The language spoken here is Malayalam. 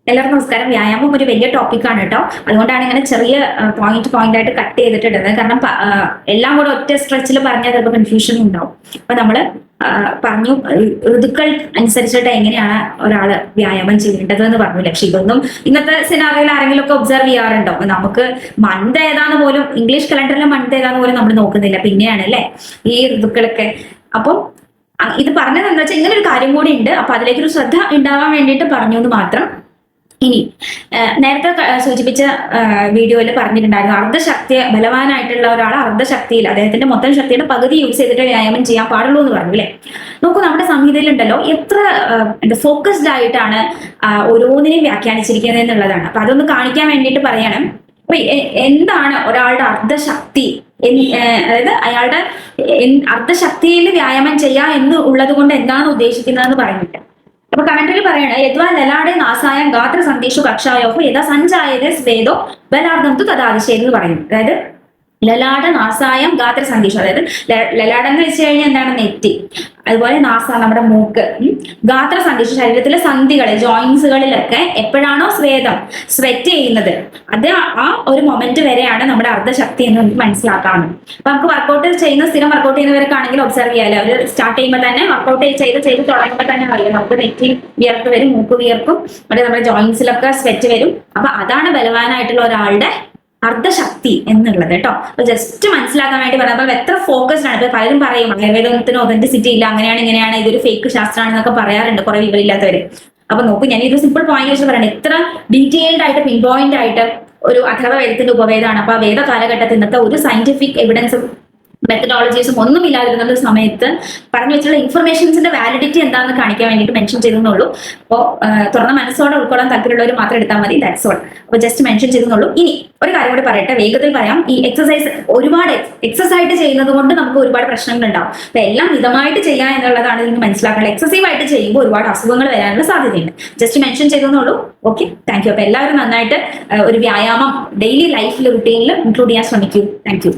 എല്ലാവർക്കും നമസ്കാരം. വ്യായാമം ഒരു വലിയ ടോപ്പിക്കാണ് കേട്ടോ. അതുകൊണ്ടാണ് ഇങ്ങനെ ചെറിയ പോയിന്റ് ആയിട്ട് കട്ട് ചെയ്തിട്ടുള്ളത്. കാരണം എല്ലാം കൂടെ ഒറ്റ സ്ട്രെച്ചിൽ പറഞ്ഞാൽ ചിലപ്പോൾ കൺഫ്യൂഷൻ ഉണ്ടാവും. അപ്പൊ നമ്മള് പറഞ്ഞു ഋതുക്കൾ അനുസരിച്ചിട്ട് എങ്ങനെയാണ് ഒരാള് വ്യായാമം ചെയ്യേണ്ടത് എന്ന് പറഞ്ഞു. പക്ഷെ ഇതൊന്നും ഇന്നത്തെ സിനാറിയിൽ ആരെങ്കിലും ഒക്കെ ഒബ്സർവ് ചെയ്യാറുണ്ടോ? നമുക്ക് മന്ത് ഏതാന്ന് പോലും, ഇംഗ്ലീഷ് കലണ്ടറിലെ മന്ത് ഏതാന്ന് പോലും നമ്മൾ നോക്കുന്നില്ല. പിന്നെയാണ് അല്ലെ ഈ ഋതുക്കളൊക്കെ. അപ്പം ഇത് പറഞ്ഞത് എന്താ വെച്ചാൽ ഇങ്ങനെ ഒരു കാര്യം കൂടി ഉണ്ട്. അപ്പൊ അതിലേക്കൊരു ശ്രദ്ധ ഉണ്ടാവാൻ വേണ്ടിയിട്ട് പറഞ്ഞു എന്ന് മാത്രം. ഇനി നേരത്തെ സൂചിപ്പിച്ച വീഡിയോയിൽ പറഞ്ഞിട്ടുണ്ടായിരുന്നു, അർദ്ധശക്തി ബലവാനായിട്ടുള്ള ഒരാൾ അർദ്ധശക്തിയിൽ അദ്ദേഹത്തിന്റെ മൊത്തം ശക്തിയുടെ പകുതി യൂസ് ചെയ്തിട്ട് വ്യായാമം ചെയ്യാൻ പാടുള്ളൂ എന്ന് പറഞ്ഞു അല്ലെ. നോക്കൂ, നമ്മുടെ സംഹിതയിലുണ്ടല്ലോ എത്ര ഫോക്കസ്ഡ് ആയിട്ടാണ് ഓരോന്നിനെയും വ്യാഖ്യാനിച്ചിരിക്കുന്നത് എന്നുള്ളതാണ്. അപ്പൊ അതൊന്ന് കാണിക്കാൻ വേണ്ടിയിട്ട് പറയണം. അപ്പൊ എന്താണ് ഒരാളുടെ അർദ്ധശക്തി, അതായത് അയാളുടെ അർദ്ധശക്തിയിൽ വ്യായാമം ചെയ്യാം എന്ന് ഉള്ളത് കൊണ്ട് എന്താണ് ഉദ്ദേശിക്കുന്നതെന്ന് പറഞ്ഞിട്ട്. അപ്പൊ കമന്റിൽ പറയണ യദ്വാ ലലാടെ നാസായം ഗാത്ര സന്ദേശു കക്ഷായോ യഥാ സഞ്ചായതേ സ്വേദോ ബലാർദ്ധം തു തഥാതിശയം എന്ന് പറയും. അതായത് ലലാട നാസായം ഗാത്ര സന്ദേശം, അതായത് ലലാടം എന്ന് വെച്ച് കഴിഞ്ഞാൽ എന്താണ്? നെറ്റി. അതുപോലെ നാസ നമ്മുടെ മൂക്ക്. ഗാത്ര സന്ദേശം ശരീരത്തിലെ സന്ധികള് ജോയിന്റ്സുകളിലൊക്കെ എപ്പോഴാണോ സ്വെറ്റ് ചെയ്യുന്നത് അത് ആ ഒരു മൊമെന്റ് വരെയാണ് നമ്മുടെ അർദ്ധശക്തി എന്ന് നമുക്ക് മനസ്സിലാക്കാണ്. അപ്പൊ നമുക്ക് വർക്കൗട്ട് ചെയ്യുന്ന സ്ഥിരം വർക്കൗട്ട് ചെയ്യുന്നവർക്കാണെങ്കിൽ ഒബ്സർവ് ചെയ്യാലോ, അവർ സ്റ്റാർട്ട് ചെയ്യുമ്പോൾ തന്നെ വർക്കൗട്ട് ചെയ്ത് തുടങ്ങുമ്പോൾ തന്നെ അറിയാം നമുക്ക് നെറ്റി വിയർപ്പ് വരും, മൂക്ക് വിയർക്കും, അവിടെ നമ്മുടെ ജോയിന്റ്സിലൊക്കെ സ്വെറ്റ് വരും. അപ്പൊ അതാണ് ബലവാനായിട്ടുള്ള ഒരാളുടെ അർദ്ധശക്തി എന്നുള്ളത് കേട്ടോ. അപ്പൊ ജസ്റ്റ് മനസ്സിലാക്കാൻ വേണ്ടി പറഞ്ഞപ്പോൾ എത്ര ഫോക്കസ്ഡ് ആണ്. ഇപ്പൊ പലരും പറയും ആയുർവേദത്തിന് ഒതന്റിസിറ്റി ഇല്ല, അങ്ങനെയാണ് ഇങ്ങനെയാണ്, ഇതൊരു ഫേക്ക് ശാസ്ത്രമാണെന്നൊക്കെ പറയാറുണ്ട് കുറെ വിവരമില്ലാത്തവര്. അപ്പൊ നോക്കൂ, ഞാൻ ഇത് സിമ്പിൾ പോയിന്റ് വെച്ച് പറയണം, എത്ര ഡീറ്റെയിൽഡ് ആയിട്ട് പിൻ പോയിന്റ് ആയിട്ട് ഒരു അഥർവ വേദത്തിന്റെ ഉപവേദമാണ്. അപ്പൊ വേദ കാലഘട്ടത്തിൽ ഇന്നത്തെ ഒരു സയന്റിഫിക് എവിഡൻസും മെത്തഡോളജീസും ഒന്നും ഇല്ലാതിരുന്ന സമയത്ത് പറഞ്ഞു വെച്ചുള്ള ഇൻഫർമേഷൻസിന്റെ വാലിഡിറ്റി എന്താണെന്ന് കാണിക്കാൻ വേണ്ടിയിട്ട് മെൻഷൻ ചെയ്തെന്നുള്ളൂ. അപ്പോൾ തുറന്ന മനസ്സോടെ ഉൾക്കൊള്ളാൻ താല്പര്യമുള്ളവർ മാത്രം എടുത്താൽ മതി. That's all. അപ്പോൾ ജസ്റ്റ് മെൻഷൻ ചെയ്തെന്നുള്ളൂ. ഇനി ഒരു കാര്യം കൂടി പറയട്ടെ, വേഗത്തിൽ പറയാം. ഈ എക്സസൈസ് ഒരുപാട് എക്സസൈസ് ചെയ്യുന്നത് കൊണ്ട് നമുക്ക് ഒരുപാട് പ്രശ്നങ്ങൾ ഉണ്ടാവും. അപ്പൊ എല്ലാം മിതമായിട്ട് ചെയ്യുക എന്നുള്ളതാണ് നിങ്ങൾ മനസ്സിലാക്കുന്നത്. എക്സസീവ് ആയിട്ട് ചെയ്യുമ്പോൾ ഒരുപാട് അസുഖങ്ങൾ വരാനുള്ള സാധ്യതയുണ്ട്. ജസ്റ്റ് മെൻഷൻ ചെയ്തെന്നുള്ളൂ. Okay, thank you. അപ്പൊ എല്ലാവരും നന്നായിട്ട് ഒരു വ്യായാമം ഡെയിലി ലൈഫിൽ റുട്ടീനിൽ ഇൻക്ലൂഡ് ചെയ്യാൻ ശ്രമിക്കൂ. Thank you.